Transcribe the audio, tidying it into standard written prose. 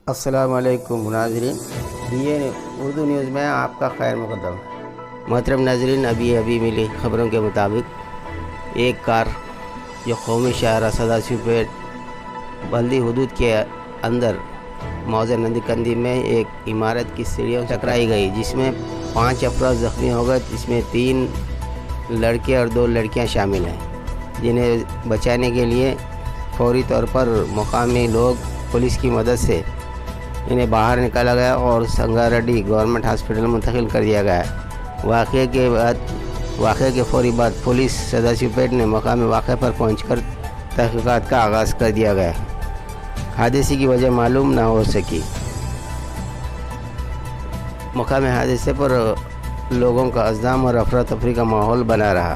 अस्सलाम वालेकुम नाज़रीन, ये उर्दू न्यूज़ में आपका खैर मुक़द्दम। मोहतरम नाज़रीन, अभी मिली ख़बरों के मुताबिक एक कार जो कौमी शाहरा सदाशिवपेट बल्दी हुदूद के अंदर मौज़ा नंदीकंदी में एक इमारत की सीढ़ियों टकराई गई, जिसमें 5 अफराद ज़ख्मी हो गए, जिसमें 3 लड़के और 2 लड़कियां शामिल हैं, जिन्हें बचाने के लिए फौरी तौर पर मुकामी लोग पुलिस की मदद से इन्हें बाहर निकाला गया और संगारेड्डी गवर्नमेंट हॉस्पिटल मुंतकिल कर दिया गया। वाक़े के फौरी बाद पुलिस सदाशिवपेट ने मकामी वाक़े पर पहुंचकर तहक़ीक़ात का आगाज़ कर दिया गया। हादसे की वजह मालूम ना हो सकी। मकामी हादसे पर लोगों का अज़्ज़ाम और अफरा तफरी का माहौल बना रहा।